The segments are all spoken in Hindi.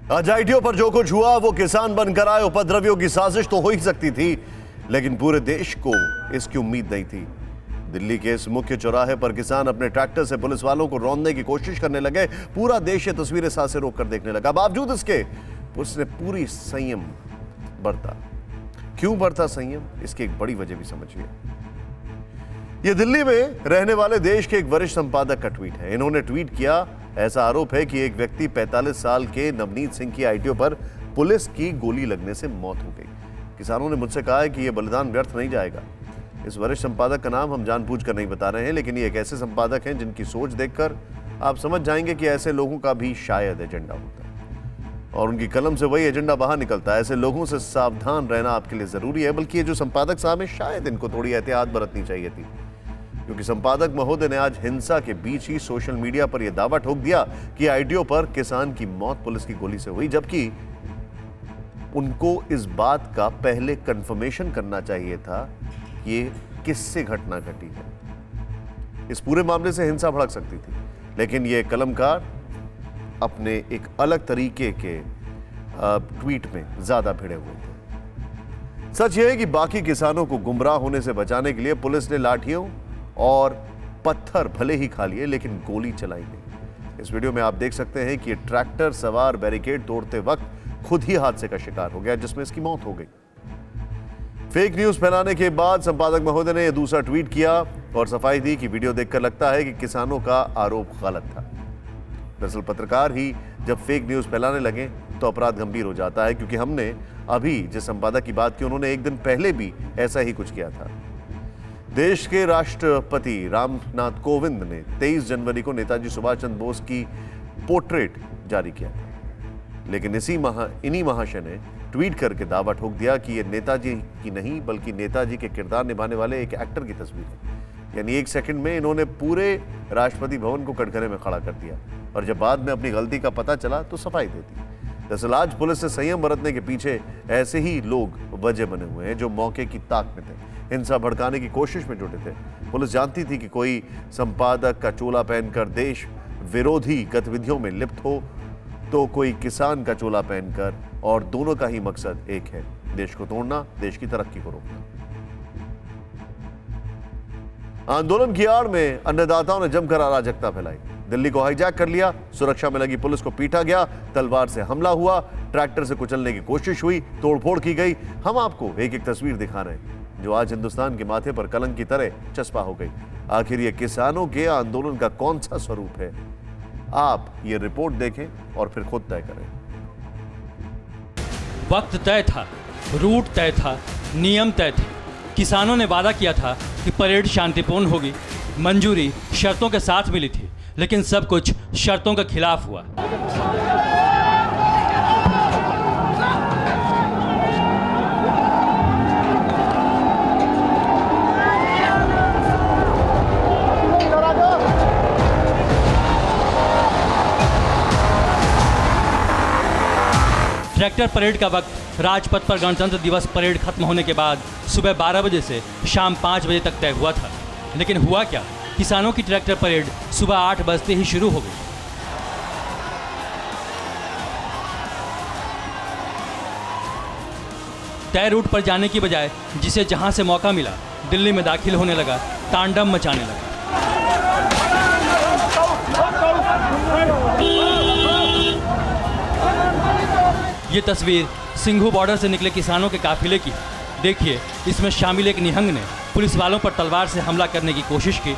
आज आईटीओ पर जो कुछ हुआ वो किसान बनकर आए उपद्रवियों की साजिश तो हो ही सकती थी, लेकिन पूरे देश को इसकी उम्मीद नहीं थी। दिल्ली के इस मुख्य चौराहे पर किसान अपने ट्रैक्टर से पुलिस वालों को रौंदने की कोशिश करने लगे। पूरा देश ये तस्वीरें सांसें रोककर देखने लगा। बावजूद इसके पुलिस ने पूरी संयम बरता। क्यों बरता संयम, इसकी एक बड़ी वजह भी समझिए। ये दिल्ली में रहने वाले देश के एक वरिष्ठ संपादक का ट्वीट है। इन्होंने ट्वीट किया, ऐसा आरोप है कि एक व्यक्ति 45 साल के नवनीत सिंह की आईटीओ पर पुलिस की गोली लगने से मौत हो गई। किसानों ने मुझसे कहा है कि यह बलिदान व्यर्थ नहीं जाएगा। इस वरिष्ठ संपादक का नाम हम जानबूझकर नहीं बता रहे हैं, लेकिन ये एक ऐसे संपादक हैं जिनकी सोच देखकर आप समझ जाएंगे कि ऐसे लोगों का भी शायद एजेंडा होता है और उनकी कलम से वही एजेंडा बाहर निकलता है। ऐसे लोगों से सावधान रहना आपके लिए जरूरी है। बल्कि ये जो संपादक साहब हैं, शायद इनको थोड़ी एहतियात बरतनी चाहिए थी, क्योंकि संपादक महोदय ने आज हिंसा के बीच ही सोशल मीडिया पर यह दावा ठोक दिया कि आईटीओ पर किसान की मौत पुलिस की गोली से हुई, जबकि उनको इस बात का पहले कंफर्मेशन करना चाहिए था कि ये किससे घटना घटी है। इस पूरे मामले से हिंसा भड़क सकती थी, लेकिन ये कलमकार अपने एक अलग तरीके के ट्वीट में ज्यादा भिड़े हुए थे। सच यह है कि बाकी किसानों को गुमराह होने से बचाने के लिए पुलिस ने लाठियों और पत्थर भले ही खा लिए, लेकिन गोली चलाई नहीं। इस वीडियो में आप देख सकते हैं कि ये ट्रैक्टर सवार बैरिकेड तोड़ते वक्त खुद ही हादसे का शिकार हो गया, जिसमें इसकी मौत हो गई। फेक न्यूज फैलाने के बाद संपादक महोदय ने यह दूसरा ट्वीट किया और सफाई दी कि वीडियो देखकर लगता है कि किसानों का आरोप गलत था। दरअसल पत्रकार ही जब फेक न्यूज फैलाने लगे तो अपराध गंभीर हो जाता है, क्योंकि हमने अभी जिस संपादक की बात की उन्होंने एक दिन पहले भी ऐसा ही कुछ किया था। देश के राष्ट्रपति रामनाथ कोविंद ने 23 जनवरी को नेताजी सुभाष चंद्र बोस की पोर्ट्रेट जारी किया था, लेकिन इन्हीं महाशय ने ट्वीट करके दावा ठोक दिया कि यह नेताजी की नहीं बल्कि नेताजी के किरदार निभाने वाले एक एक्टर की तस्वीर है। यानी एक सेकंड में इन्होंने पूरे राष्ट्रपति भवन को कटघरे में खड़ा कर दिया और जब बाद में अपनी गलती का पता चला तो सफाई दे दी। दरअसल आज पुलिस से संयम बरतने के पीछे ऐसे ही लोग वजह बने हुए हैं जो मौके की ताक में थे, हिंसा भड़काने की कोशिश में जुटे थे। पुलिस जानती थी कि कोई संपादक का चोला पहनकर देश विरोधी गतिविधियों में लिप्त हो तो कोई किसान का चोला पहनकर, और दोनों का ही मकसद एक है, देश को तोड़ना, देश की तरक्की को रोकना। आंदोलन की आड़ में अन्नदाताओं ने जमकर अराजकता फैलाई। दिल्ली को हाईजैक कर लिया, सुरक्षा में लगी पुलिस को पीटा गया, तलवार से हमला हुआ, ट्रैक्टर से कुचलने की कोशिश हुई, तोड़फोड़ की गई। हम आपको एक एक तस्वीर दिखा रहे हैं जो आज हिंदुस्तान के माथे पर कलंक की तरह चस्पा हो गई। आखिर ये किसानों के आंदोलन का कौन सा स्वरूप है? आप ये रिपोर्ट देखें और फिर खुद तय करें। वक्त तय था, रूट तय था, नियम तय थे। किसानों ने वादा किया था कि परेड शांतिपूर्ण होगी, मंजूरी शर्तों के साथ मिली थी, लेकिन सब कुछ शर्तों के खिलाफ हुआ। ट्रैक्टर परेड का वक्त राजपथ पर गणतंत्र दिवस परेड खत्म होने के बाद सुबह 12 बजे से शाम 5 बजे तक तय हुआ था, लेकिन हुआ क्या? किसानों की ट्रैक्टर परेड सुबह 8 बजते ही शुरू हो गई। तय रूट पर जाने की बजाय जिसे जहां से मौका मिला दिल्ली में दाखिल होने लगा, तांडव मचाने लगा। ये तस्वीर सिंघू बॉर्डर से निकले किसानों के काफिले की। देखिए, इसमें शामिल एक निहंग ने पुलिस वालों पर तलवार से हमला करने की कोशिश की।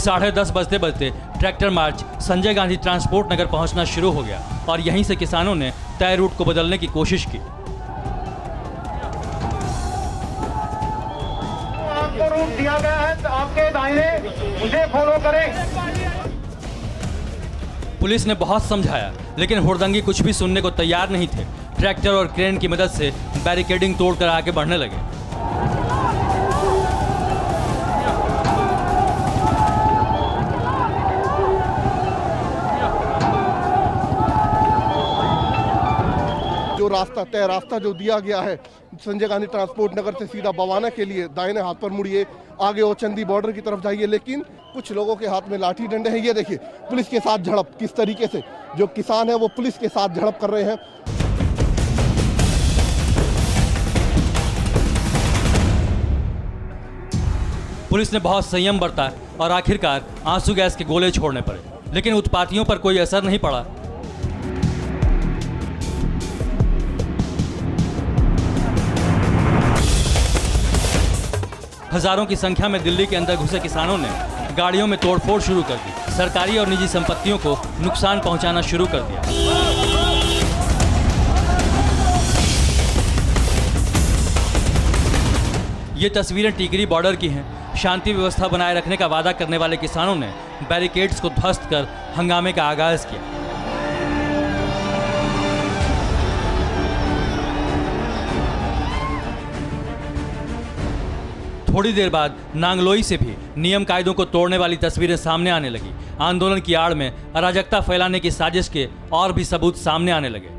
साढ़े 10 बजते बजते tractor march Sanjay Gandhi transport Nagar पहुंचना शुरू हो गया और यहीं से किसानों ने तय रूट को बदलने की कोशिश की। आपको रूट दिया गया है, तो आपके दाहिने मुझे फॉलो करें। पुलिस ने बहुत समझाया, लेकिन हुड़दंगी कुछ भी सुनने को तैयार नहीं थे। ट्रैक्टर और क्रेन की मदद से बैरिकेडिंग तोड़कर आगे बढ़ने लगे। जो रास्ता जो दिया गया है, संजय गांधी ट्रांसपोर्ट नगर से सीधा बवाना के लिए दाहिने हाथ पर मुड़िए, आगे ओचंदी बॉर्डर की तरफ जाइए। लेकिन कुछ लोगों के हाथ में लाठी डंडे हैं। ये देखिए पुलिस के साथ झड़प, किस तरीके से जो किसान है वो पुलिस के साथ झड़प कर रहे हैं। पुलिस ने बहुत संयम बरता और आखिरकार आंसू गैस के गोले छोड़ने पड़े, लेकिन उत्पातियों पर कोई असर नहीं पड़ा। हजारों की संख्या में दिल्ली के अंदर घुसे किसानों ने गाड़ियों में तोड़फोड़ शुरू कर दी, सरकारी और निजी संपत्तियों को नुकसान पहुंचाना शुरू कर दिया। ये तस्वीरें टिकरी बॉर्डर की हैं। शांति व्यवस्था बनाए रखने का वादा करने वाले किसानों ने बैरिकेड्स को ध्वस्त कर हंगामे का आगाज किया। थोड़ी देर बाद नांगलोई से भी नियम कायदों को तोड़ने वाली तस्वीरें सामने आने लगी। आंदोलन की आड़ में अराजकता फैलाने की साजिश के और भी सबूत सामने आने लगे।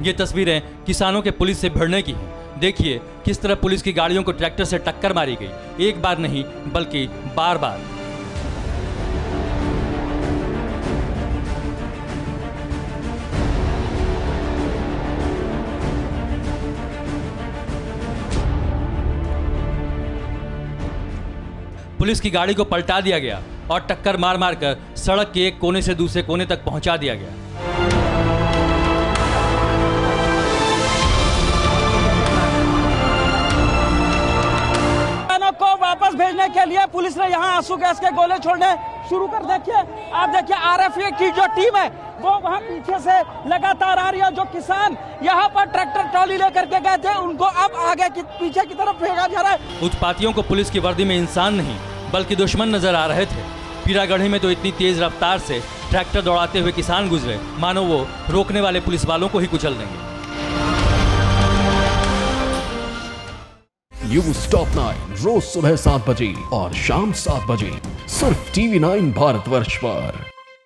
ये तस्वीरें किसानों के पुलिस से भिड़ने की हैं। देखिए किस तरह पुलिस की गाड़ियों को ट्रैक्टर से टक्कर मारी गई, एक बार नहीं बल्कि बार बार। पुलिस की गाड़ी को पलटा दिया गया और टक्कर मार मार कर सड़क के एक कोने से दूसरे कोने तक पहुंचा दिया गया। को वापस भेजने के लिए पुलिस ने यहाँ आंसू गैस के गोले छोड़ने शुरू कर देखिए। आप देखिए आरएफए की जो टीम है वो वहाँ पीछे से लगातार आ रही है। जो किसान यहाँ पर ट्रैक्टर ट्रॉली लेकर के गए थे उनको अब आगे की पीछे की तरफ फेंका जा रहा है। उत्पातियों को पुलिस की वर्दी में इंसान नहीं बल्कि दुश्मन नजर आ रहे थे। पीरागढ़ी में तो इतनी तेज रफ्तार से ट्रैक्टर दौड़ाते हुए किसान गुजरे मानो वो रोकने वाले पुलिस वालों को ही कुचल देंगे। न्यूज़ टॉप 9 रोज सुबह 7 बजे और शाम 7 बजे सिर्फ TV9 भारतवर्ष पर।